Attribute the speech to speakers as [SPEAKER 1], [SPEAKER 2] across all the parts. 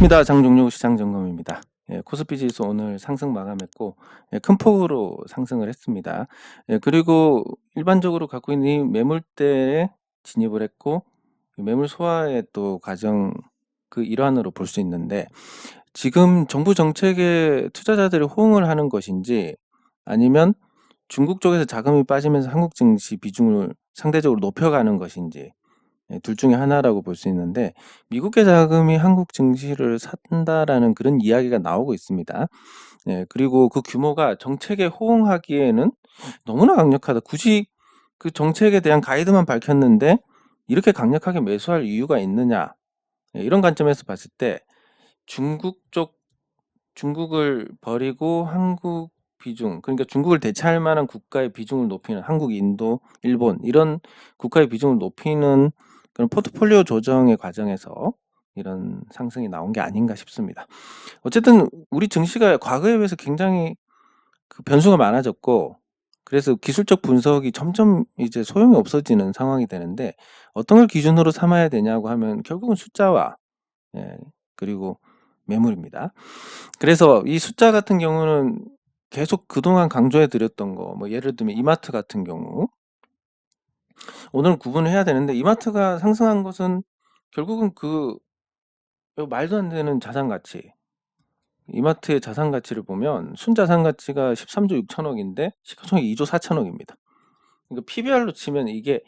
[SPEAKER 1] 반갑습니다. 장종료 시장점검입니다. 코스피 지수 오늘 상승 마감했고 큰 폭으로 상승을 했습니다. 그리고 일반적으로 갖고 있는 이 매물대에 진입을 했고 매물 소화의 또 과정 그 일환으로 볼 수 있는데 지금 정부 정책에 투자자들이 호응을 하는 것인지 아니면 중국 쪽에서 자금이 빠지면서 한국 증시 비중을 상대적으로 높여가는 것인지 둘 중에 하나라고 볼 수 있는데 미국의 자금이 한국 증시를 산다라는 그런 이야기가 나오고 있습니다. 그리고 그 규모가 정책에 호응하기에는 너무나 강력하다. 굳이 그 정책에 대한 가이드만 밝혔는데 이렇게 강력하게 매수할 이유가 있느냐? 이런 관점에서 봤을 때 중국을 버리고 한국 비중, 그러니까 중국을 대체할 만한 국가의 비중을 높이는 한국, 인도, 일본 이런 국가의 비중을 높이는 그런 포트폴리오 조정의 과정에서 이런 상승이 나온 게 아닌가 싶습니다. 어쨌든 우리 증시가 과거에 비해서 굉장히 그 변수가 많아졌고 그래서 기술적 분석이 점점 이제 소용이 없어지는 상황이 되는데 어떤 걸 기준으로 삼아야 되냐고 하면 결국은 숫자와 그리고 매물입니다. 그래서 이 숫자 같은 경우는 계속 그동안 강조해 드렸던 거 뭐 예를 들면 이마트 같은 경우 오늘은 구분을 해야 되는데 이마트가 상승한 것은 결국은 그 말도 안 되는 자산 가치 이마트의 자산 가치를 보면 순자산 가치가 13조 6천억인데 시가총액 2조 4천억입니다. 그러니까 PBR로 치면 이게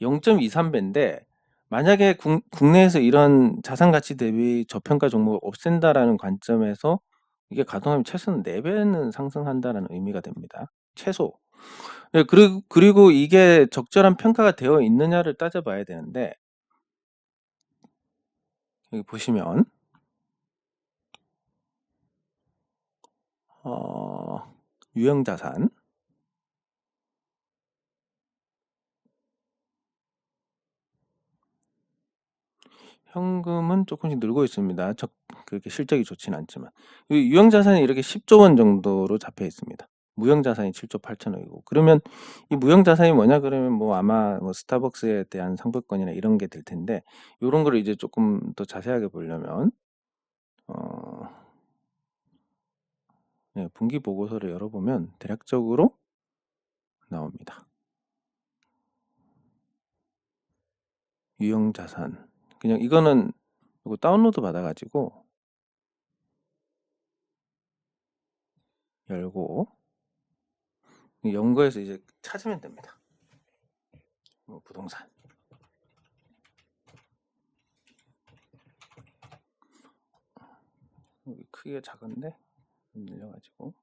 [SPEAKER 1] 0.23배인데 만약에 국내에서 이런 자산 가치 대비 저평가 종목을 없앤다라는 관점에서 이게 가동하면 최소는 4배는 상승한다는 의미가 됩니다. 최소. 그리고 이게 적절한 평가가 되어 있느냐를 따져봐야 되는데 여기 보시면 유형자산 현금은 조금씩 늘고 있습니다. 그렇게 실적이 좋지는 않지만 유형자산이 이렇게 10조 원 정도로 잡혀 있습니다. 무형자산이 7조 8천억이고 그러면 이 무형자산이 뭐냐 그러면 뭐 아마 뭐 스타벅스에 대한 상표권이나 이런 게 될 텐데 요런 거를 이제 조금 더 자세하게 보려면 분기 보고서를 열어보면 대략적으로 나옵니다. 유형자산 그냥 이거는 이거 다운로드 받아가지고 열고 연구해서 이제 찾으면 됩니다. 뭐 부동산 크기가 작은데 늘려가지고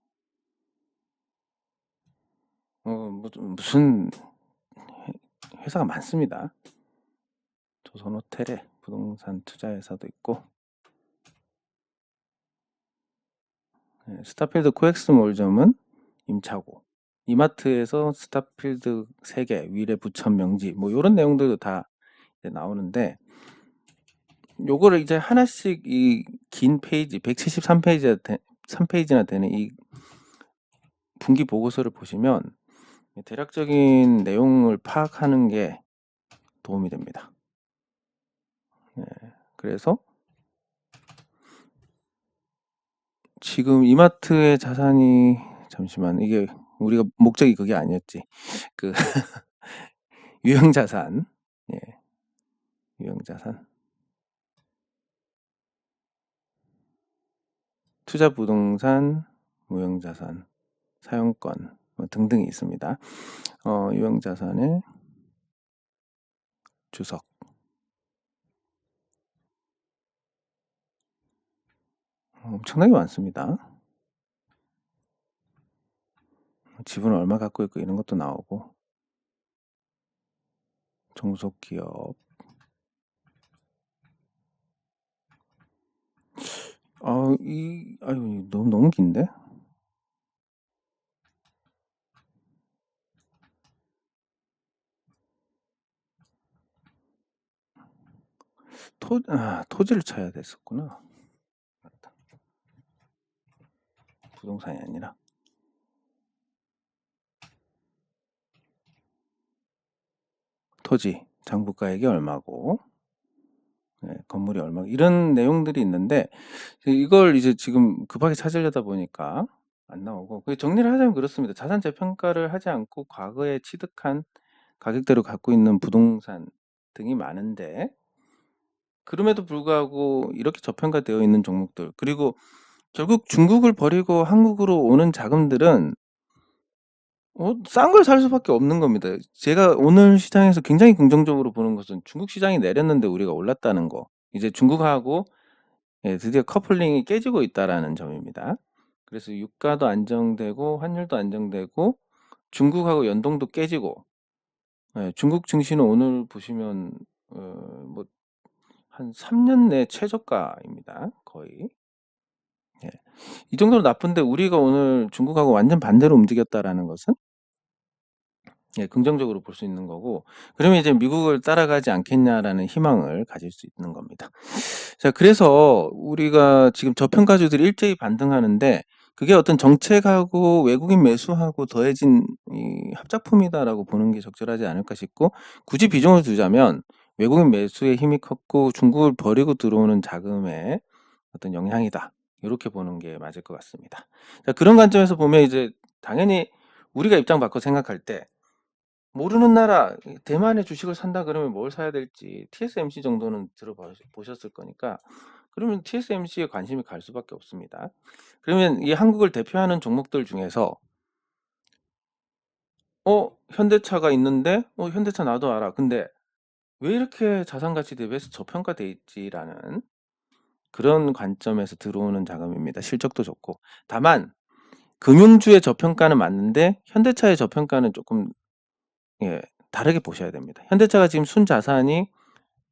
[SPEAKER 1] 무슨 회사가 많습니다. 조선호텔에 부동산 투자회사도 있고 스타필드 코엑스몰점은 임차고 이마트에서 스타필드 3개 위례 부천 명지 뭐 이런 내용들도 다 나오는데 요거를 이제 하나씩 이 긴 페이지 173페이지나 되는 이 분기 보고서를 보시면 대략적인 내용을 파악하는 게 도움이 됩니다. 그래서 지금 이마트의 자산이 잠시만 이게 우리가 목적이 그게 아니었지. 그 유형자산, 유형자산, 투자부동산, 무형자산, 사용권 뭐 등등이 있습니다. 유형자산의 주석. 엄청나게 많습니다. 지분을 얼마 갖고 있고 이런 것도 나오고 종속기업 아유 너무 긴데? 토지를 쳐야 됐었구나. 맞다. 부동산이 아니라 토지 장부가액이 얼마고 건물이 얼마 이런 내용들이 있는데 이걸 이제 지금 급하게 찾으려다 보니까 안 나오고 정리를 하자면 그렇습니다. 자산 재평가를 하지 않고 과거에 취득한 가격대로 갖고 있는 부동산 등이 많은데 그럼에도 불구하고 이렇게 저평가되어 있는 종목들 그리고 결국 중국을 버리고 한국으로 오는 자금들은 싼 걸 살 수밖에 없는 겁니다. 제가 오늘 시장에서 굉장히 긍정적으로 보는 것은 중국 시장이 내렸는데 우리가 올랐다는 거. 이제 중국하고 드디어 커플링이 깨지고 있다라는 점입니다. 그래서 유가도 안정되고 환율도 안정되고 중국하고 연동도 깨지고 중국 증시는 오늘 보시면 뭐 한 3년 내 최저가입니다. 거의. 이 정도로 나쁜데 우리가 오늘 중국하고 완전 반대로 움직였다라는 것은 긍정적으로 볼 수 있는 거고 그러면 이제 미국을 따라가지 않겠냐라는 희망을 가질 수 있는 겁니다. 자, 그래서 우리가 지금 저평가주들이 일제히 반등하는데 그게 어떤 정책하고 외국인 매수하고 더해진 이 합작품이다라고 보는 게 적절하지 않을까 싶고 굳이 비중을 두자면 외국인 매수의 힘이 컸고 중국을 버리고 들어오는 자금의 어떤 영향이다. 이렇게 보는 게 맞을 것 같습니다. 자, 그런 관점에서 보면 이제 당연히 우리가 입장 바꿔 생각할 때 모르는 나라 대만의 주식을 산다 그러면 뭘 사야 될지 TSMC 정도는 들어보셨을 거니까 그러면 TSMC에 관심이 갈 수밖에 없습니다. 그러면 이 한국을 대표하는 종목들 중에서 현대차가 있는데 현대차 나도 알아. 근데 왜 이렇게 자산가치 대비해서 저평가돼 있지라는 그런 관점에서 들어오는 자금입니다. 실적도 좋고. 다만 금융주의 저평가는 맞는데 현대차의 저평가는 조금 다르게 보셔야 됩니다. 현대차가 지금 순자산이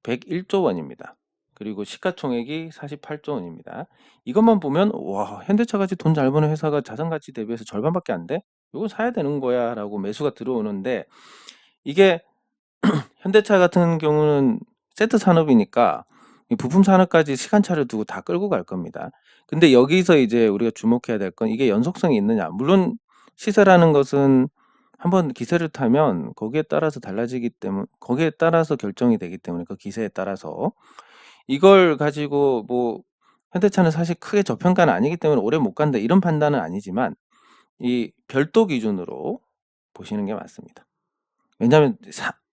[SPEAKER 1] 101조 원입니다. 그리고 시가총액이 48조 원입니다. 이것만 보면 와 현대차같이 돈 잘 버는 회사가 자산가치 대비해서 절반밖에 안 돼? 이거 사야 되는 거야 라고 매수가 들어오는데 이게 현대차 같은 경우는 세트 산업이니까 이 부품 산업까지 시간차를 두고 다 끌고 갈 겁니다. 근데 여기서 이제 우리가 주목해야 될 건 이게 연속성이 있느냐. 물론 시세라는 것은 한번 기세를 타면 거기에 따라서 달라지기 때문에 거기에 따라서 결정이 되기 때문에 그 기세에 따라서 이걸 가지고 뭐 현대차는 사실 크게 저평가는 아니기 때문에 오래 못 간다 이런 판단은 아니지만 이 별도 기준으로 보시는 게 맞습니다. 왜냐하면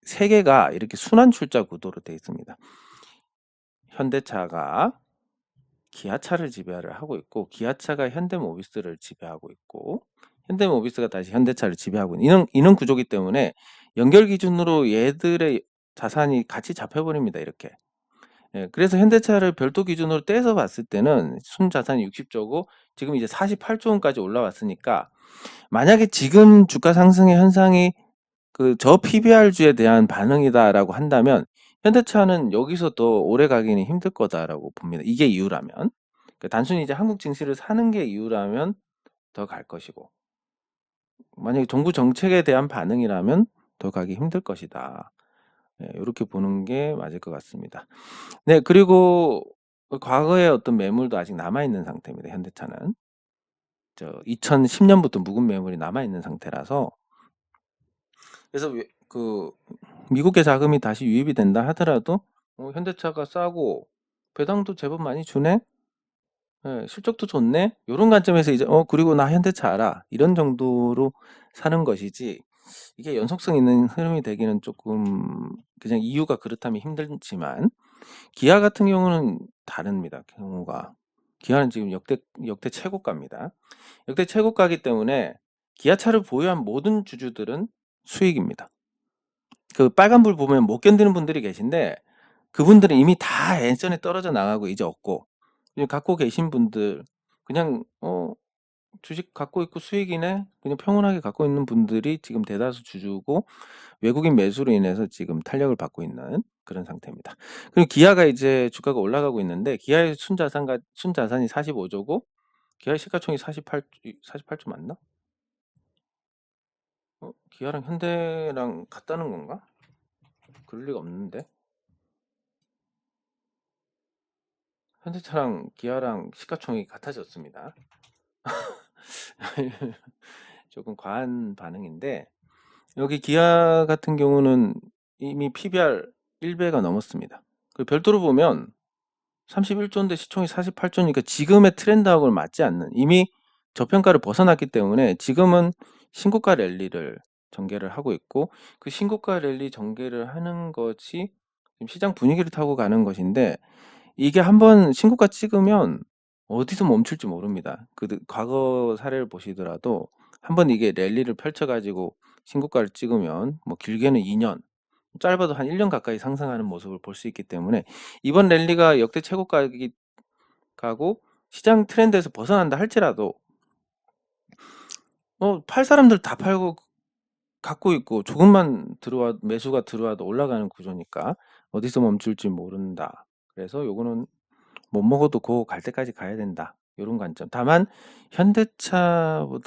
[SPEAKER 1] 세 개가 이렇게 순환 출자 구도로 되어 있습니다. 현대차가 기아차를 지배를 하고 있고 기아차가 현대모비스를 지배하고 있고 현대모비스가 다시 현대차를 지배하고 있는 이런 구조기 때문에 연결 기준으로 얘들의 자산이 같이 잡혀버립니다. 이렇게. 그래서 현대차를 별도 기준으로 떼서 봤을 때는 순자산이 60조고 지금 이제 48조 원까지 올라왔으니까 만약에 지금 주가 상승의 현상이 그 저 PBR주에 대한 반응이다라고 한다면 현대차는 여기서 또 오래 가기는 힘들 거다라고 봅니다. 이게 이유라면. 그러니까 단순히 이제 한국 증시를 사는 게 이유라면 더 갈 것이고 만약에 정부 정책에 대한 반응이라면 더 가기 힘들 것이다. 이렇게 보는 게 맞을 것 같습니다. 네, 그리고 과거의 어떤 매물도 아직 남아있는 상태입니다. 현대차는. 2010년부터 묵은 매물이 남아있는 상태라서 그래서 그 미국의 자금이 다시 유입이 된다 하더라도 현대차가 싸고 배당도 제법 많이 주네. 실적도 좋네. 이런 관점에서 이제 그리고 나 현대차 알아. 이런 정도로 사는 것이지. 이게 연속성 있는 흐름이 되기는 조금 그냥 이유가 그렇다면 힘들지만 기아 같은 경우는 다릅니다. 경우가 기아는 지금 역대 최고가입니다. 역대 최고가기 때문에 기아차를 보유한 모든 주주들은 수익입니다. 그 빨간불 보면 못 견디는 분들이 계신데 그분들은 이미 다 예전에 떨어져 나가고 이제 없고 갖고 계신 분들 그냥 주식 갖고 있고 수익이네 그냥 평온하게 갖고 있는 분들이 지금 대다수 주주고 외국인 매수로 인해서 지금 탄력을 받고 있는 그런 상태입니다. 그리고 기아가 이제 주가가 올라가고 있는데 기아의 순자산이 45조고 기아의 시가총액이 48조 맞나? 기아랑 현대랑 같다는 건가? 그럴 리가 없는데. 현대차랑 기아랑 시가총액이 같아졌습니다. 조금 과한 반응인데 여기 기아 같은 경우는 이미 PBR 1배가 넘었습니다. 그리고 별도로 보면 31조인데 시총이 48조니까 지금의 트렌드하고는 맞지 않는, 이미 저평가를 벗어났기 때문에 지금은 신고가 랠리를 전개를 하고 있고, 그 신고가 랠리 전개를 하는 것이 지금 시장 분위기를 타고 가는 것인데, 이게 한번 신고가 찍으면 어디서 멈출지 모릅니다. 과거 사례를 보시더라도 한번 이게 랠리를 펼쳐가지고 신고가를 찍으면 뭐 길게는 2년, 짧아도 한 1년 가까이 상승하는 모습을 볼 수 있기 때문에, 이번 랠리가 역대 최고가기 가고 시장 트렌드에서 벗어난다 할지라도 팔 사람들 다 팔고 갖고 있고, 조금만 매수가 들어와도 올라가는 구조니까 어디서 멈출지 모른다. 그래서 요거는 못 먹어도 고 갈 때까지 가야 된다, 요런 관점. 다만 현대차하고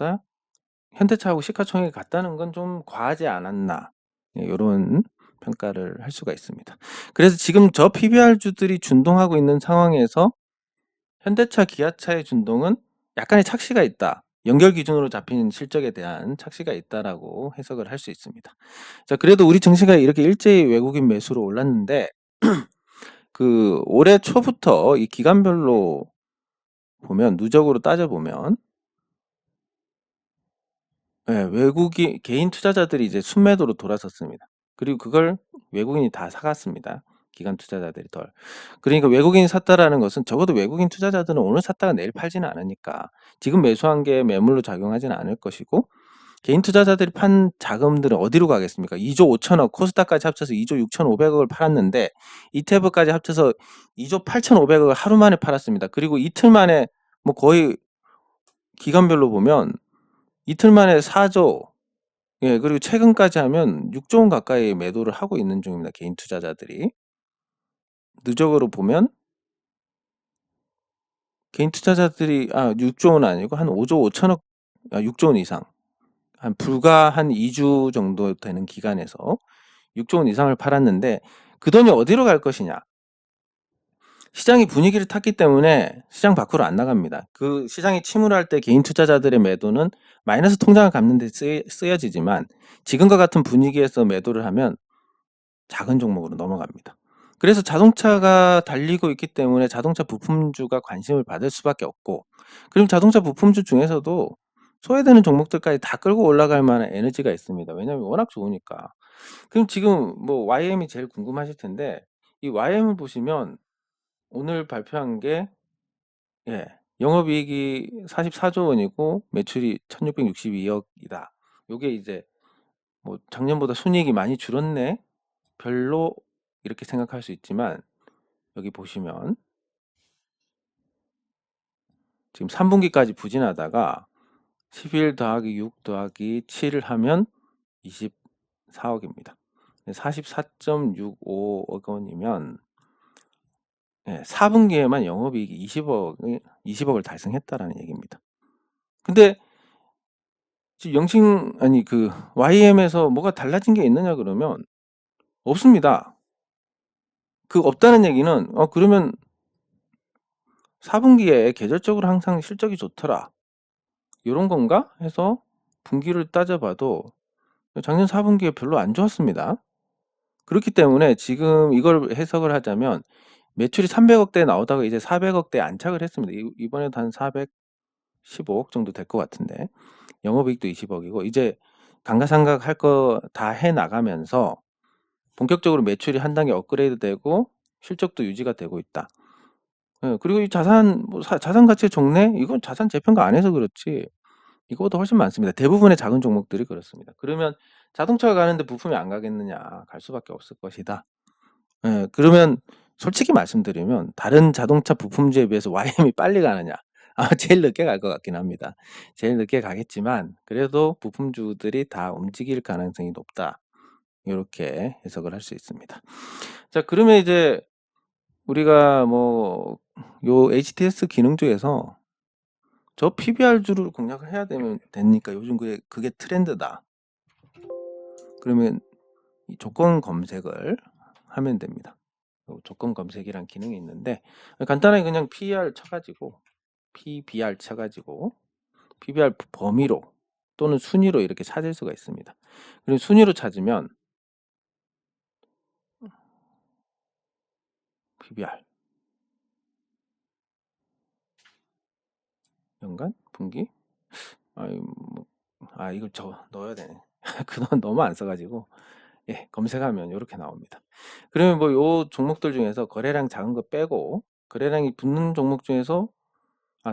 [SPEAKER 1] 시가총액이 같다는 건 좀 과하지 않았나, 요런 평가를 할 수가 있습니다. 그래서 지금 저 PBR주들이 준동하고 있는 상황에서 현대차, 기아차의 준동은 약간의 착시가 있다, 연결 기준으로 잡힌 실적에 대한 착시가 있다라고 해석을 할 수 있습니다. 자, 그래도 우리 증시가 이렇게 일제히 외국인 매수로 올랐는데 올해 초부터 이 기간별로 보면, 누적으로 따져보면, 외국인 개인 투자자들이 이제 순매도로 돌아섰습니다. 그리고 그걸 외국인이 다 사갔습니다. 기관 투자자들이 덜. 그러니까 외국인이 샀다라는 것은 적어도 외국인 투자자들은 오늘 샀다가 내일 팔지는 않으니까 지금 매수한 게 매물로 작용하지는 않을 것이고, 개인 투자자들이 판 자금들은 어디로 가겠습니까? 2조 5천억, 코스닥까지 합쳐서 2조 6,500억을 팔았는데 이테브까지 합쳐서 2조 8,500억을 하루 만에 팔았습니다. 그리고 이틀 만에 뭐 거의 기간별로 보면 이틀 만에 4조, 그리고 최근까지 하면 6조 원 가까이 매도를 하고 있는 중입니다. 개인 투자자들이. 누적으로 보면 개인 투자자들이 6조 원은 아니고 한 5조 5천억, 6조 원 이상, 불과 한 2주 정도 되는 기간에서 6조 원 이상을 팔았는데, 그 돈이 어디로 갈 것이냐? 시장이 분위기를 탔기 때문에 시장 밖으로 안 나갑니다. 그 시장이 침울할 때 개인 투자자들의 매도는 마이너스 통장을 갚는 데 쓰여지지만, 지금과 같은 분위기에서 매도를 하면 작은 종목으로 넘어갑니다. 그래서 자동차가 달리고 있기 때문에 자동차 부품주가 관심을 받을 수밖에 없고, 그리고 자동차 부품주 중에서도 소외되는 종목들까지 다 끌고 올라갈 만한 에너지가 있습니다. 왜냐하면 워낙 좋으니까. 그럼 지금 뭐 YM이 제일 궁금하실 텐데, 이 YM을 보시면 오늘 발표한 게, 영업이익이 44조 원이고 매출이 1662억이다. 요게 이제 뭐 작년보다 순이익이 많이 줄었네, 별로 이렇게 생각할 수 있지만, 여기 보시면 지금 3분기까지 부진하다가 11 더하기 6 더하기 7을 하면 24억입니다. 44.65억 원이면 4분기에만 영업이익이 20억을 달성했다라는 얘기입니다. 근데 지금 YM에서 뭐가 달라진 게 있느냐 그러면 없습니다. 없다는 얘기는 그러면 4분기에 계절적으로 항상 실적이 좋더라, 이런 건가 해서 분기를 따져봐도 작년 4분기에 별로 안 좋았습니다. 그렇기 때문에 지금 이걸 해석을 하자면 매출이 300억대 나오다가 이제 400억대 안착을 했습니다. 이번에도 한 415억 정도 될 것 같은데, 영업이익도 20억이고 이제 감가상각 할 거 다 해나가면서 본격적으로 매출이 한 단계 업그레이드 되고 실적도 유지가 되고 있다. 그리고 이 자산 가치의 종래, 이건 자산 재평가 안 해서 그렇지 이거보다 훨씬 많습니다. 대부분의 작은 종목들이 그렇습니다. 그러면 자동차가 가는데 부품이 안 가겠느냐? 갈 수밖에 없을 것이다. 그러면 솔직히 말씀드리면 다른 자동차 부품주에 비해서 YM이 빨리 가느냐? 제일 늦게 갈 것 같긴 합니다. 제일 늦게 가겠지만 그래도 부품주들이 다 움직일 가능성이 높다, 이렇게 해석을 할 수 있습니다. 자, 그러면 이제 우리가 요 HTS 기능주에서 저 PBR주를 공략을 해야 되니까 요즘 그게 트렌드다. 그러면 이 조건 검색을 하면 됩니다. 조건 검색이란 기능이 있는데, 간단하게 그냥 PBR 쳐가지고 PBR 범위로 또는 순위로 이렇게 찾을 수가 있습니다. 그리고 순위로 찾으면 PBR. 연간? 분기? 이걸 넣어야 되네. 그동안 너무 안 써가지고. 예, 검색하면 이렇게 나옵니다. 그러면 뭐 요 종목들 중에서 거래량 작은 거 빼고 거래량이 붙는 종목 중에서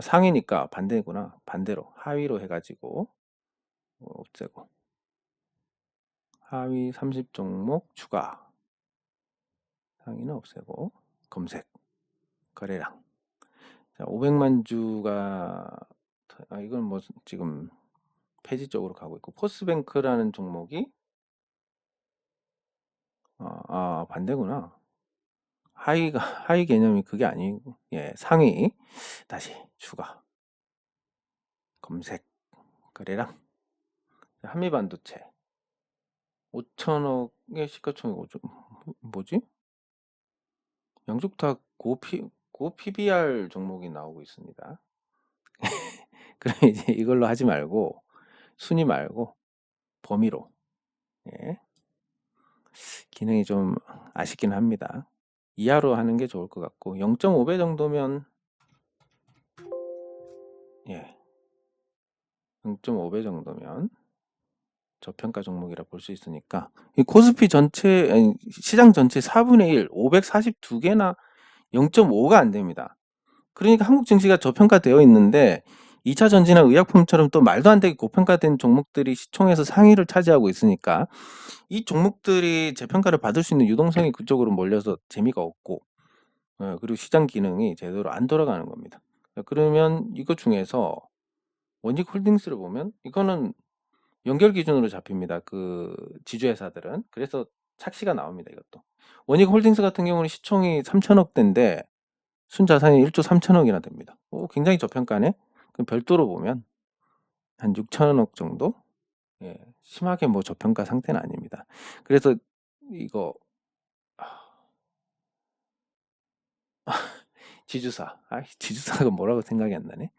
[SPEAKER 1] 상위니까 반대구나. 반대로 하위로 해가지고 없애고 하위 30 종목 추가, 상위는 없애고 검색 거래량. 자, 500만 주가 이건 뭐 지금 폐지 쪽으로 가고 있고 포스뱅크라는 종목이 반대구나. 하위 개념이 그게 아니고 상위 다시 추가 검색 거래량. 한미반도체 5천억의 시가총액 뭐지? 양쪽 다 고 PBR 종목이 나오고 있습니다. 그럼 이제 이걸로 하지 말고 순위 말고 범위로. 예. 기능이 좀 아쉽긴 합니다. 이하로 하는 게 좋을 것 같고 0.5배 정도면 0.5배 정도면 저평가 종목이라 볼 수 있으니까 이 코스피 전체 시장 전체 4분의 1 542개나 0.5가 안 됩니다. 그러니까 한국 증시가 저평가되어 있는데 2차 전지나 의약품처럼 또 말도 안 되게 고평가된 종목들이 시총에서 상위를 차지하고 있으니까 이 종목들이 재평가를 받을 수 있는 유동성이 그쪽으로 몰려서 재미가 없고 그리고 시장 기능이 제대로 안 돌아가는 겁니다. 그러면 이거 중에서 원익홀딩스를 보면 이거는 연결 기준으로 잡힙니다. 그 지주회사들은. 그래서 착시가 나옵니다. 이것도. 원익홀딩스 같은 경우는 시총이 3천억대인데 순자산이 1조 3천억이나 됩니다. 굉장히 저평가네. 그럼 별도로 보면 한 6천억 정도? 심하게 뭐 저평가 상태는 아닙니다. 그래서 이거 지주사. 지주사가 뭐라고 생각이 안 나네.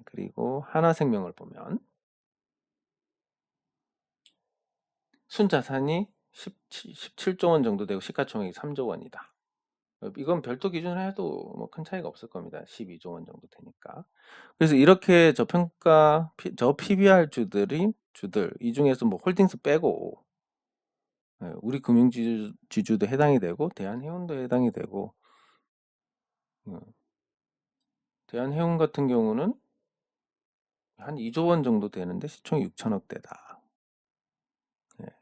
[SPEAKER 1] 그리고 하나생명을 보면 순자산이 17조 원 정도 되고 시가총액이 3조 원이다. 이건 별도 기준으로 해도 뭐 큰 차이가 없을 겁니다. 12조 원 정도 되니까. 그래서 이렇게 저평가 저 PBR 주들 이 중에서 뭐 홀딩스 빼고 우리 금융지주도 해당이 되고 대한해운도 해당이 되고 대한해운 같은 경우는 한 2조 원 정도 되는데 시총이 6천억대다.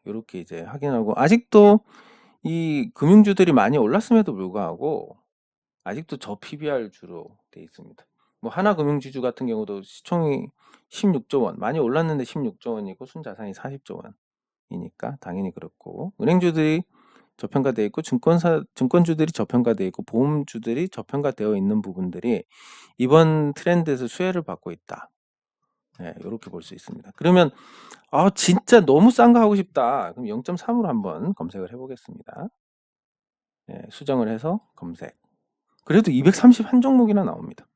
[SPEAKER 1] 이렇게 이제 확인하고 아직도 이 금융주들이 많이 올랐음에도 불구하고 아직도 저 PBR 주로 돼 있습니다. 뭐 하나금융지주 같은 경우도 시총이 16조 원, 많이 올랐는데 16조 원이고 순자산이 40조 원이니까 당연히 그렇고 은행주들이 저평가되어 있고 증권주들이 저평가되어 있고 보험주들이 저평가되어 있는 부분들이 이번 트렌드에서 수혜를 받고 있다. 이렇게 볼 수 있습니다. 그러면 진짜 너무 싼 거 하고 싶다. 그럼 0.3으로 한번 검색을 해보겠습니다. 수정을 해서 검색. 그래도 231 종목이나 나옵니다.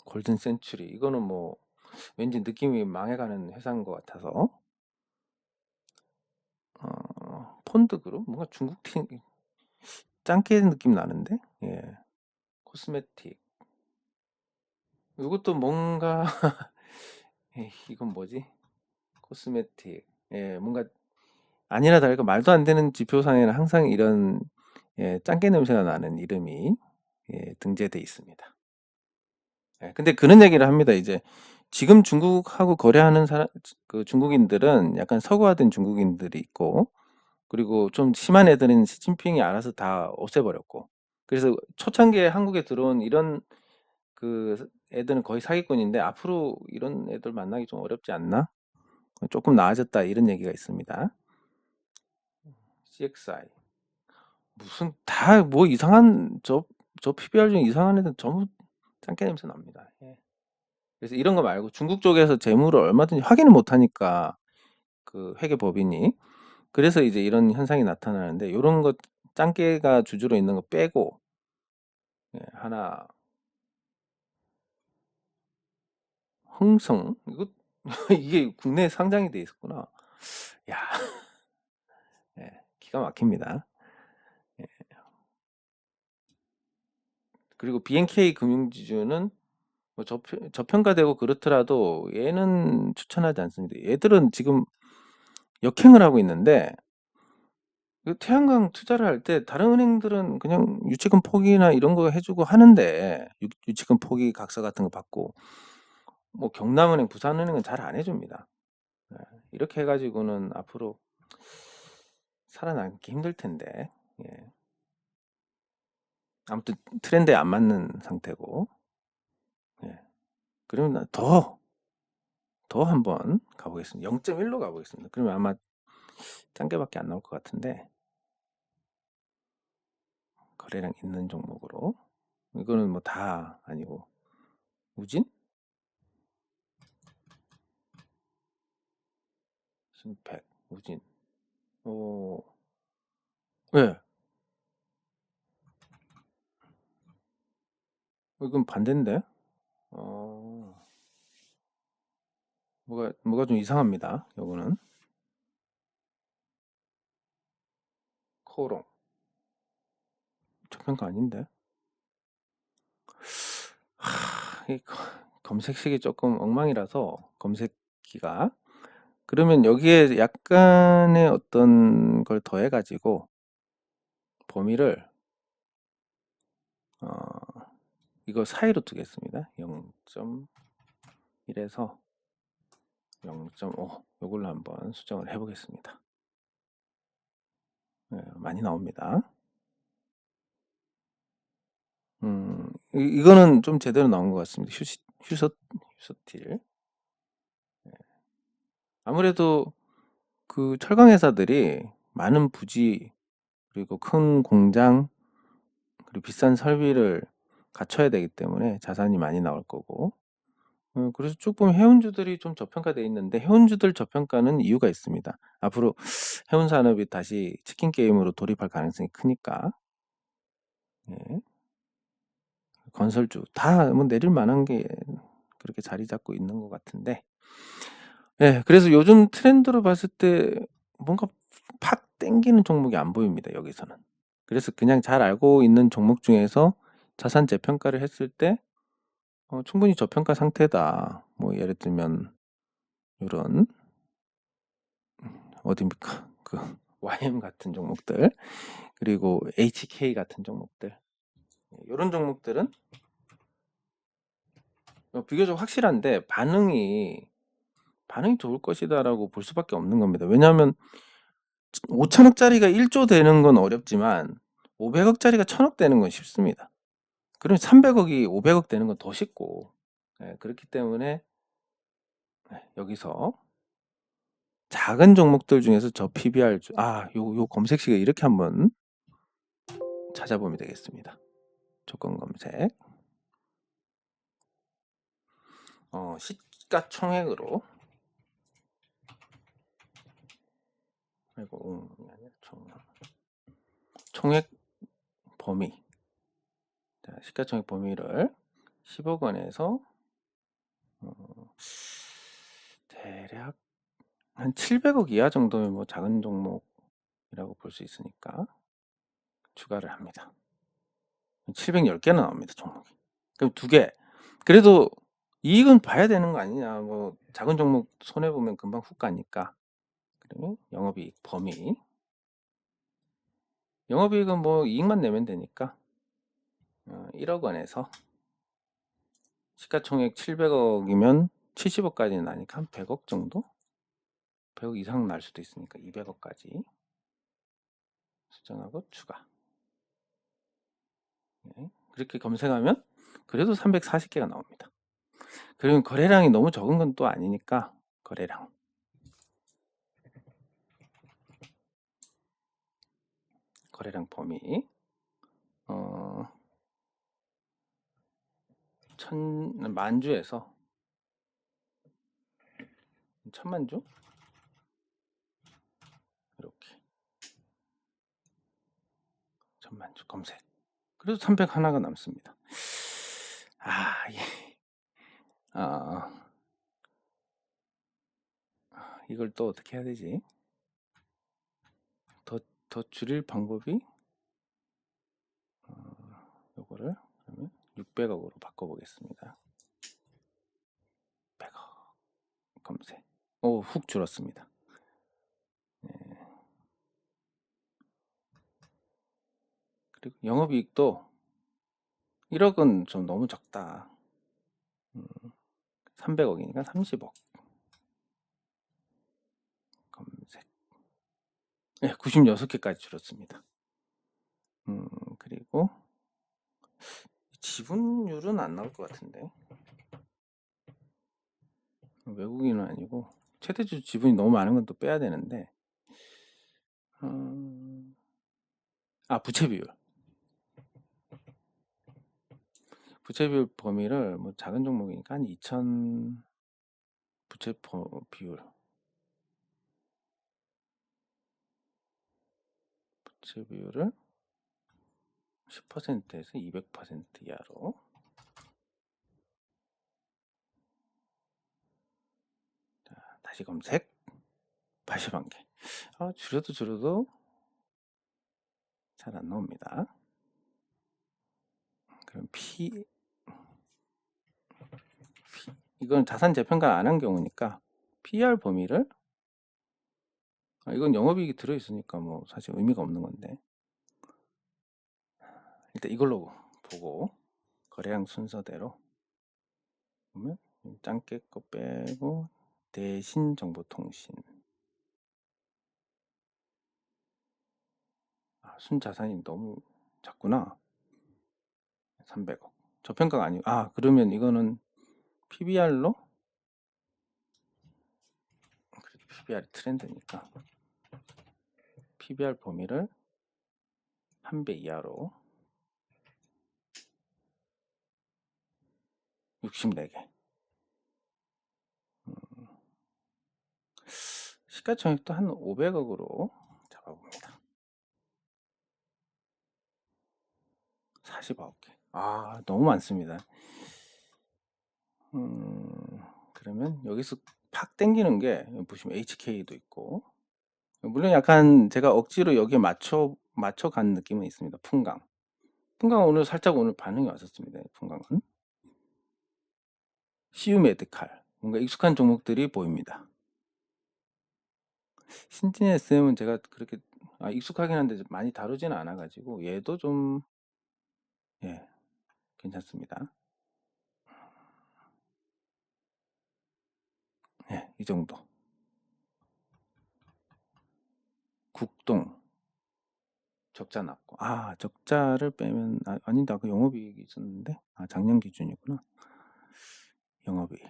[SPEAKER 1] 골든 센츄리. 이거는 뭐 왠지 느낌이 망해가는 회사인 것 같아서. 폰드 그룹? 뭔가 중국 팀 짱깨 느낌 나는데? 코스메틱. 이것도 뭔가 이건 뭐지? 코스메틱. 뭔가 아니나 다를까 말도 안 되는 지표상에는 항상 이런 짱깨 냄새가 나는 이름이 등재돼 있습니다. 근데 그런 얘기를 합니다. 이제 지금 중국하고 거래하는 그 중국인들은 약간 서구화된 중국인들이 있고 그리고 좀 심한 애들은 시진핑이 알아서 다 없애버렸고 그래서 초창기에 한국에 들어온 이런 그 애들은 거의 사기꾼인데 앞으로 이런 애들 만나기 좀 어렵지 않나? 조금 나아졌다 이런 얘기가 있습니다. CXI 무슨 다 뭐 이상한 저 PBR 중에 이상한 애들 전부 짱깨 냄새 납니다. 그래서 이런 거 말고 중국 쪽에서 재물을 얼마든지 확인을 못 하니까 그 회계법인이 그래서 이제 이런 현상이 나타나는데 이런 거 짱깨가 주주로 있는 거 빼고 하나 흥성 이거 이게 국내에 상장이 돼 있었구나. 야, 기가 막힙니다. 그리고 BNK 금융지주는 뭐 저평가되고 그렇더라도 얘는 추천하지 않습니다. 얘들은 지금 역행을 하고 있는데 그 태양광 투자를 할 때 다른 은행들은 그냥 유치금 포기나 이런 거 해주고 하는데 유치금 포기 각서 같은 거 받고 뭐 경남은행, 부산은행은 잘 안 해줍니다. 이렇게 해가지고는 앞으로 살아남기 힘들 텐데 예. 아무튼 트렌드에 안 맞는 상태고 예. 그러면 더 한번 가보겠습니다. 0.1로 가보겠습니다. 그러면 아마 짠게밖에 안 나올 것 같은데 거래량 있는 종목으로 이거는 뭐 다 아니고 우진? 신팩, 우진. 네. 이건 반대인데. 뭐가 좀 이상합니다. 요거는 코오롱 저평가 아닌데. 이 검색식이 조금 엉망이라서 검색기가 그러면 여기에 약간의 어떤 걸 더해가지고 범위를 이거 사이로 두겠습니다. 0.1에서 0.5 요걸로 한번 수정을 해보겠습니다. 네, 많이 나옵니다. 이거는 좀 제대로 나온 것 같습니다. 휴서틸. 네. 아무래도 그 철강 회사들이 많은 부지 그리고 큰 공장 그리고 비싼 설비를 갖춰야 되기 때문에 자산이 많이 나올 거고 그래서 쭉 보면 해운주들이 좀 저평가되어 있는데 해운주들 저평가는 이유가 있습니다. 앞으로 해운 산업이 다시 치킨 게임으로 돌입할 가능성이 크니까 예. 건설주 다 뭐 내릴 만한 게 그렇게 자리 잡고 있는 것 같은데 예, 그래서 요즘 트렌드로 봤을 때 뭔가 팍 땡기는 종목이 안 보입니다. 여기서는. 그래서 그냥 잘 알고 있는 종목 중에서 자산 재평가를 했을 때 충분히 저평가 상태다. 뭐 예를 들면 이런 어디입니까? 그 YM 같은 종목들 그리고 HK 같은 종목들 이런 종목들은 비교적 확실한데 반응이 좋을 것이다라고 볼 수밖에 없는 겁니다. 왜냐하면 5천억짜리가 1조 되는 건 어렵지만 500억짜리가 1,000억 되는 건 쉽습니다. 그러면 300억이 500억 되는 건 더 쉽고 그렇기 때문에 여기서 작은 종목들 중에서 저 PBR 요 검색식에 이렇게 한번 찾아보면 되겠습니다. 조건 검색 시가총액으로 아이고 총액 범위 자, 시가총액 범위를 10억 원에서 대략 한 700억 이하 정도면 뭐 작은 종목이라고 볼 수 있으니까 추가를 합니다. 710개는 나옵니다. 종목이. 그럼 2개. 그래도 이익은 봐야 되는 거 아니냐. 뭐 작은 종목 손해보면 금방 훅 가니까. 그러면 영업이익 범위. 영업이익은 뭐 이익만 내면 되니까 1억 원에서 시가총액 700억이면 70억까지는 나니까 한 100억 정도? 100억 이상 날 수도 있으니까 200억까지 수정하고 추가. 네. 그렇게 검색하면 그래도 340개가 나옵니다. 그러면 거래량이 너무 적은 건 또 아니니까 거래량 범위 만주에서 1000만주 이렇게 1000만주 검색 그래도 300 하나가 남습니다. 이걸 또 어떻게 해야 되지? 더 줄일 방법이 요거를 그러면 600억으로 바꿔보겠습니다. 100억 검색. 오, 훅 줄었습니다. 네. 그리고 영업이익도 1억은 좀 너무 적다. 300억이니까 30억 검색. 네, 96개까지 줄었습니다. 그리고 지분율은 안 나올 것 같은데. 외국인은 아니고 최대주 지분이 너무 많은 건 또 빼야 되는데. 부채 비율. 부채 비율 범위를 뭐 작은 종목이니까 한 2000 부채 비율. 부채 비율을 10%에서 200% 이하로. 자, 다시 검색. 80만 개. 줄여도 잘 안 나옵니다. 그럼 이건 자산 재평가 안 한 경우니까 PER 범위를 이건 영업이익이 들어있으니까 뭐 사실 의미가 없는 건데 일단 이걸로 보고 거래량 순서대로 보면 짱깨 거 빼고 대신정보통신 순자산이 너무 작구나. 300억 저평가가 아니고 그러면 이거는 PBR로 PBR이 트렌드니까 PBR 범위를 1배 이하로 64개. 시가총액도 한 500억으로 잡아봅니다. 49개. 너무 많습니다. 그러면 여기서 팍 땡기는 게 보시면 HK도 있고 물론 약간 제가 억지로 여기에 맞춰간 느낌은 있습니다. 풍강 오늘 살짝 반응이 왔었습니다. 풍강은 CU-메디칼 뭔가 익숙한 종목들이 보입니다. 신진 SM은 제가 그렇게 익숙하긴 한데 많이 다루지는 않아 가지고 얘도 좀 괜찮습니다. 이 정도. 국동 적자 났고 적자를 빼면 아닌데 아까 영업이익이 있었는데 작년 기준이구나. 영업이익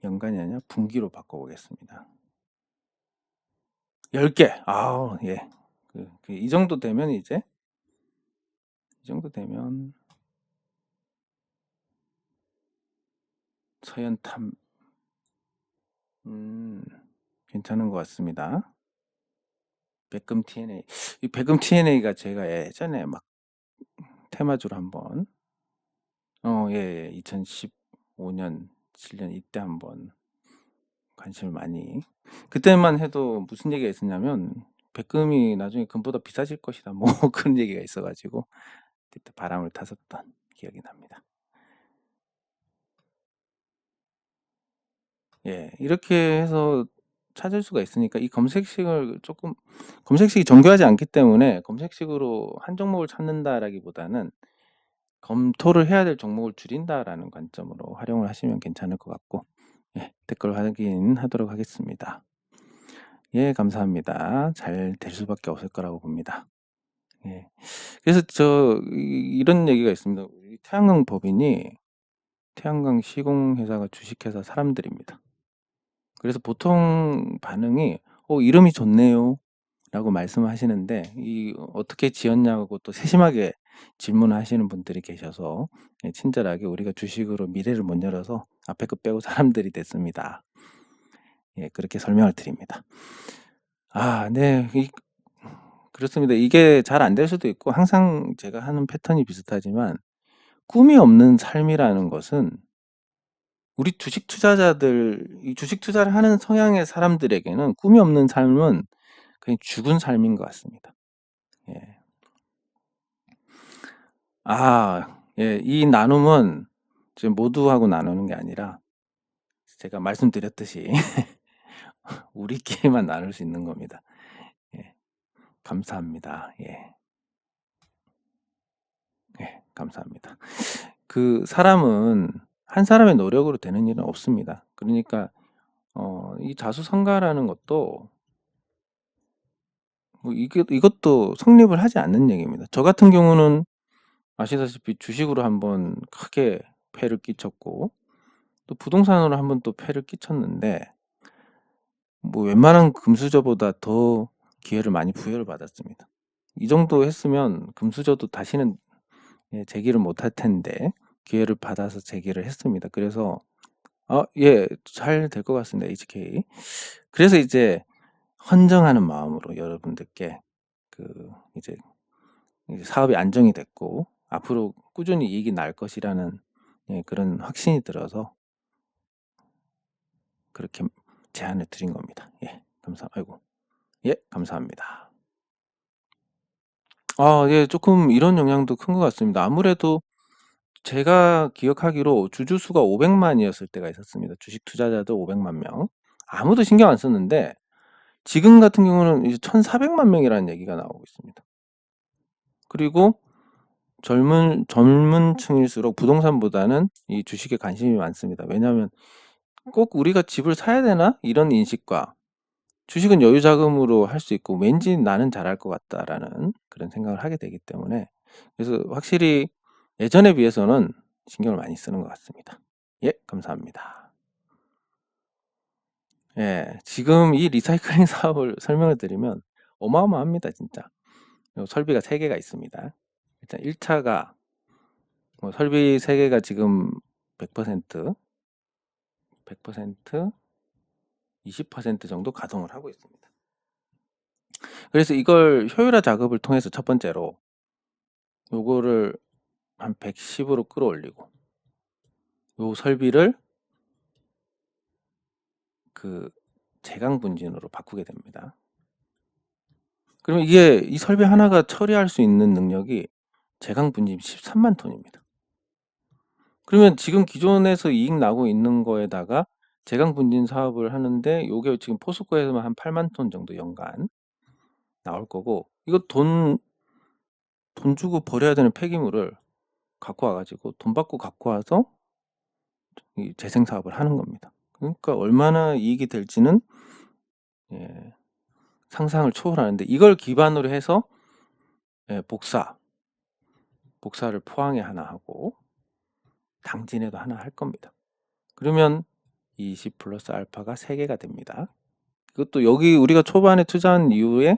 [SPEAKER 1] 연간이 아니라 분기로 바꿔보겠습니다. 10개. 예. 이 정도 되면 이제 서현탐 괜찮은 것 같습니다. 백금 TNA. 이 백금 TNA가 제가 예전에 막 테마주로 한번 2015년 7년 이때 한번 관심을 많이 그때만 해도 무슨 얘기가 있었냐면 백금이 나중에 금보다 비싸질 것이다 뭐 그런 얘기가 있어가지고 그때 바람을 탔었던 기억이 납니다. 이렇게 해서 찾을 수가 있으니까 이 검색식이 정교하지 않기 때문에 검색식으로 한 종목을 찾는다라기보다는 검토를 해야 될 종목을 줄인다라는 관점으로 활용을 하시면 괜찮을 것 같고 댓글 확인하도록 하겠습니다. 감사합니다. 잘 될 수밖에 없을 거라고 봅니다. 그래서 이런 얘기가 있습니다. 우리 태양광 법인이 태양광 시공회사가 주식회사 사람들입니다. 그래서 보통 반응이 이름이 좋네요 라고 말씀하시는데 어떻게 지었냐고 또 세심하게 질문하시는 분들이 계셔서 친절하게 우리가 주식으로 미래를 못 열어서 앞에 거 빼고 사람들이 됐습니다. 그렇게 설명을 드립니다. 네. 그렇습니다. 이게 잘 안 될 수도 있고 항상 제가 하는 패턴이 비슷하지만 꿈이 없는 삶이라는 것은 우리 주식 투자자들, 이 주식 투자를 하는 성향의 사람들에게는 꿈이 없는 삶은 그냥 죽은 삶인 것 같습니다. 예, 이 나눔은 지금 모두하고 나누는 게 아니라 제가 말씀드렸듯이 우리끼리만 나눌 수 있는 겁니다. 예, 감사합니다. 예, 예, 감사합니다. 그 사람은 한 사람의 노력으로 되는 일은 없습니다. 그러니까 이 자수성가라는 것도 뭐 이것도 성립을 하지 않는 얘기입니다. 저 같은 경우는 아시다시피 주식으로 한번 크게 폐를 끼쳤고 또 부동산으로 한번 또 폐를 끼쳤는데 뭐 웬만한 금수저보다 더 기회를 많이 부여를 받았습니다. 이 정도 했으면 금수저도 다시는 재기를 못할 텐데 기회를 받아서 재기를 했습니다. 그래서 예, 잘 될 것 같습니다. HK. 그래서 이제 헌정하는 마음으로 여러분들께 이제 사업이 안정이 됐고 앞으로 꾸준히 이익이 날 것이라는 그런 확신이 들어서 그렇게 제안을 드린 겁니다. 예, 예, 감사합니다. 예, 조금 이런 영향도 큰 것 같습니다. 아무래도 제가 기억하기로 주주수가 500만이었을 때가 있었습니다. 주식 투자자들 500만 명. 아무도 신경 안 썼는데 지금 같은 경우는 이제 1,400만 명이라는 얘기가 나오고 있습니다. 그리고 젊은 층일수록 부동산보다는 이 주식에 관심이 많습니다. 왜냐하면 꼭 우리가 집을 사야 되나? 이런 인식과 주식은 여유 자금으로 할 수 있고 왠지 나는 잘할 것 같다라는 그런 생각을 하게 되기 때문에 그래서 확실히 예전에 비해서는 신경을 많이 쓰는 것 같습니다. 예, 감사합니다. 예, 지금 이 리사이클링 사업을 설명을 드리면 어마어마합니다, 진짜. 설비가 3개가 있습니다. 일단 1차가 설비 3개가 지금 100%, 20% 정도 가동을 하고 있습니다. 그래서 이걸 효율화 작업을 통해서 첫 번째로 요거를 한 110으로 끌어올리고 요 설비를 제강 분진으로 바꾸게 됩니다. 그러면 이 설비 하나가 처리할 수 있는 능력이 제강 분진 13만 톤입니다. 그러면 지금 기존에서 이익 나고 있는 거에다가 제강 분진 사업을 하는데 요게 지금 포스코에서만 한 8만 톤 정도 연간 나올 거고 이거 돈 주고 버려야 되는 폐기물을 갖고 와가지고 돈 받고 갖고 와서 이 재생 사업을 하는 겁니다. 그러니까 얼마나 이익이 될지는 상상을 초월하는데 이걸 기반으로 해서 복사를 포항에 하나 하고 당진에도 하나 할 겁니다. 그러면 20 플러스 알파가 3개가 됩니다. 그것도 여기 우리가 초반에 투자한 이후에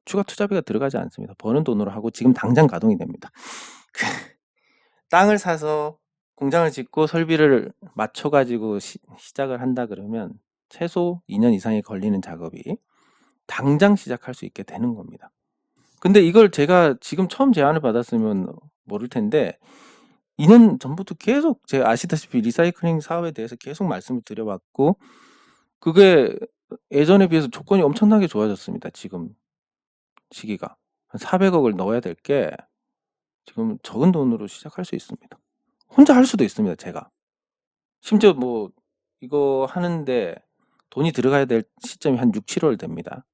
[SPEAKER 1] 추가 투자비가 들어가지 않습니다. 버는 돈으로 하고 지금 당장 가동이 됩니다. 땅을 사서 공장을 짓고 설비를 맞춰가지고 시작을 한다 그러면 최소 2년 이상이 걸리는 작업이 당장 시작할 수 있게 되는 겁니다. 근데 이걸 제가 지금 처음 제안을 받았으면 모를 텐데 2년 전부터 계속 제가 아시다시피 리사이클링 사업에 대해서 계속 말씀을 드려왔고 그게 예전에 비해서 조건이 엄청나게 좋아졌습니다. 지금 시기가 한 400억을 넣어야 될 게 지금 적은 돈으로 시작할 수 있습니다. 혼자 할 수도 있습니다. 제가 심지어 뭐 이거 하는데 돈이 들어가야 될 시점이 한 6, 7월 됩니다.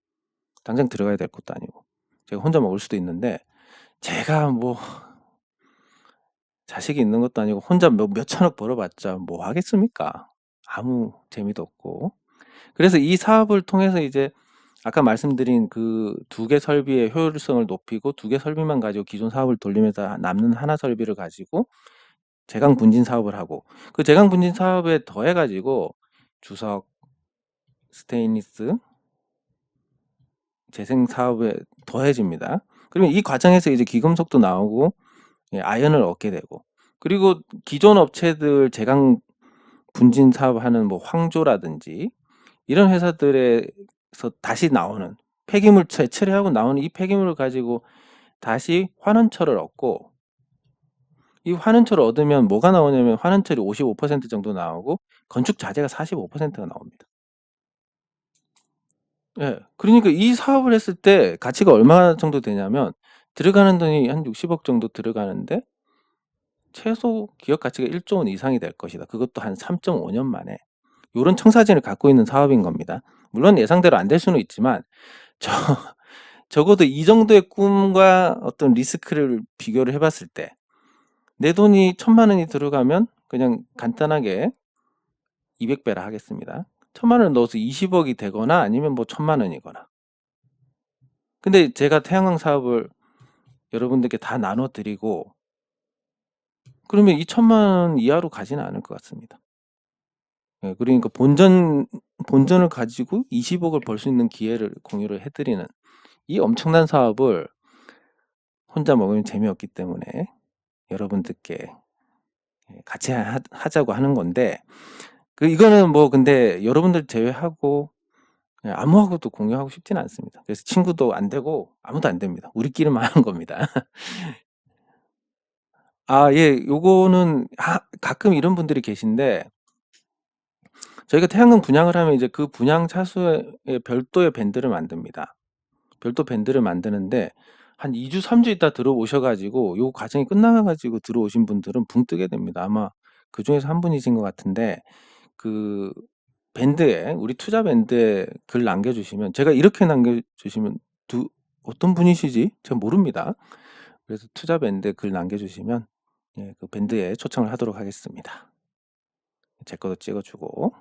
[SPEAKER 1] 당장 들어가야 될 것도 아니고 제가 혼자 먹을 수도 있는데 제가 뭐 자식이 있는 것도 아니고 혼자 몇천억 벌어봤자 뭐 하겠습니까? 아무 재미도 없고. 그래서 이 사업을 통해서 이제 아까 말씀드린 그 2개 설비의 효율성을 높이고 2개 설비만 가지고 기존 사업을 돌리면서 남는 하나 설비를 가지고 제강 분진 사업을 하고 그 제강 분진 사업에 더해 가지고 주석, 스테인리스 재생 사업에 더해집니다. 그러면 이 과정에서 이제 기금속도 나오고 아연을 얻게 되고 그리고 기존 업체들 제강 분진 사업하는 뭐 황조라든지 이런 회사들에서 다시 나오는 폐기물 처리하고 나오는 이 폐기물을 가지고 다시 환원철을 얻고 이 환원철을 얻으면 뭐가 나오냐면 환원철이 55% 정도 나오고 건축 자재가 45%가 나옵니다. 예, 그러니까 이 사업을 했을 때 가치가 얼마 정도 되냐면 들어가는 돈이 한 60억 정도 들어가는데 최소 기업 가치가 1조 원 이상이 될 것이다. 그것도 한 3.5년 만에. 요런 청사진을 갖고 있는 사업인 겁니다. 물론 예상대로 안 될 수는 있지만 적어도 이 정도의 꿈과 어떤 리스크를 비교를 해 봤을 때 내 돈이 1,000만 원이 들어가면 그냥 간단하게 200배라 하겠습니다. 1,000만 원을 넣어서 20억이 되거나 아니면 뭐 1,000만 원이거나. 근데 제가 태양광 사업을 여러분들께 다 나눠 드리고 그러면 이 1,000만 원 이하로 가지는 않을 것 같습니다. 예, 그러니까 본전을 가지고 20억을 벌 수 있는 기회를 공유를 해 드리는 이 엄청난 사업을 혼자 먹으면 재미없기 때문에 여러분들께 같이 하자고 하는 건데 이거는 뭐 근데 여러분들 제외하고 아무하고도 공유하고 싶지는 않습니다. 그래서 친구도 안 되고 아무도 안 됩니다. 우리끼리만 하는 겁니다. 예. 요거는 가끔 이런 분들이 계신데 저희가 태양광 분양을 하면 이제 그 분양 차수에 별도의 밴드를 만듭니다. 별도 밴드를 만드는데 한 2주, 3주 있다 들어오셔 가지고 요 과정이 끝나 가지고 들어오신 분들은 붕 뜨게 됩니다. 아마 그중에서 한 분이신 것 같은데 그 밴드에 우리 투자 밴드에 글 남겨 주시면 제가 이렇게 남겨 주시면 어떤 분이시지? 제가 모릅니다. 그래서 투자 밴드에 글 남겨 주시면 그 밴드에 초청을 하도록 하겠습니다. 제 것도 찍어 주고.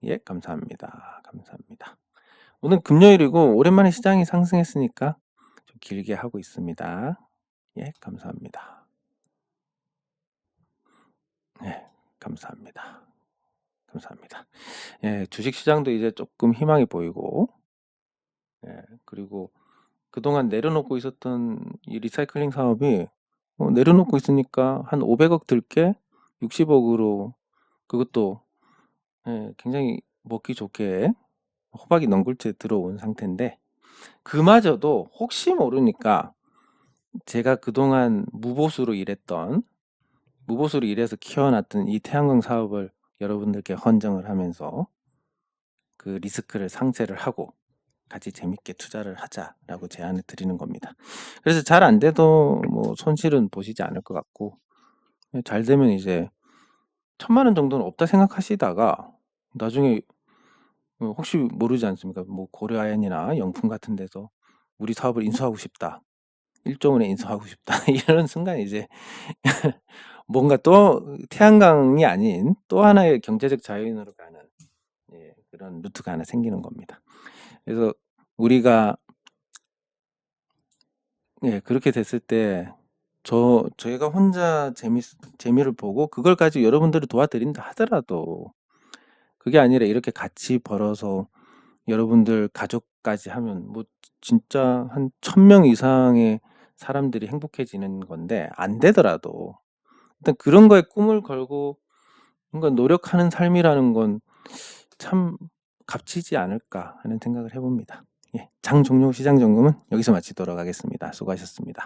[SPEAKER 1] 예, 감사합니다. 감사합니다. 오늘 금요일이고 오랜만에 시장이 상승했으니까 좀 길게 하고 있습니다. 예, 감사합니다. 네, 감사합니다. 감사합니다. 예, 주식 시장도 이제 조금 희망이 보이고 그리고 그동안 내려놓고 있었던 이 리사이클링 사업이 내려놓고 있으니까 한 500억 들게 60억으로 그것도 굉장히 먹기 좋게 호박이 넝굴째 들어온 상태인데 그마저도 혹시 모르니까 제가 그동안 무보수로 일해서 키워놨던 이 태양광 사업을 여러분들께 헌정을 하면서 그 리스크를 상쇄를 하고 같이 재밌게 투자를 하자라고 제안을 드리는 겁니다. 그래서 잘 안 돼도 뭐 손실은 보시지 않을 것 같고 잘 되면 이제 1,000만 원 정도는 없다 생각하시다가 나중에 혹시 모르지 않습니까? 뭐 고려아연이나 영풍 같은 데서 우리 사업을 인수하고 싶다. 1조 원에 인수하고 싶다. 이런 순간 이제 뭔가 또 태양광이 아닌 또 하나의 경제적 자유인으로 가는 그런 루트가 하나 생기는 겁니다. 그래서 우리가 그렇게 됐을 때 저희가 혼자 재미를 보고 그걸 가지고 여러분들을 도와드린다 하더라도 그게 아니라 이렇게 같이 벌어서 여러분들 가족까지 하면 뭐 진짜 한 1,000명 이상의 사람들이 행복해지는 건데 안 되더라도 일단 그런 거에 꿈을 걸고 뭔가 노력하는 삶이라는 건 참 값지지 않을까 하는 생각을 해봅니다. 장 종료 시장 점검은 여기서 마치도록 하겠습니다. 수고하셨습니다.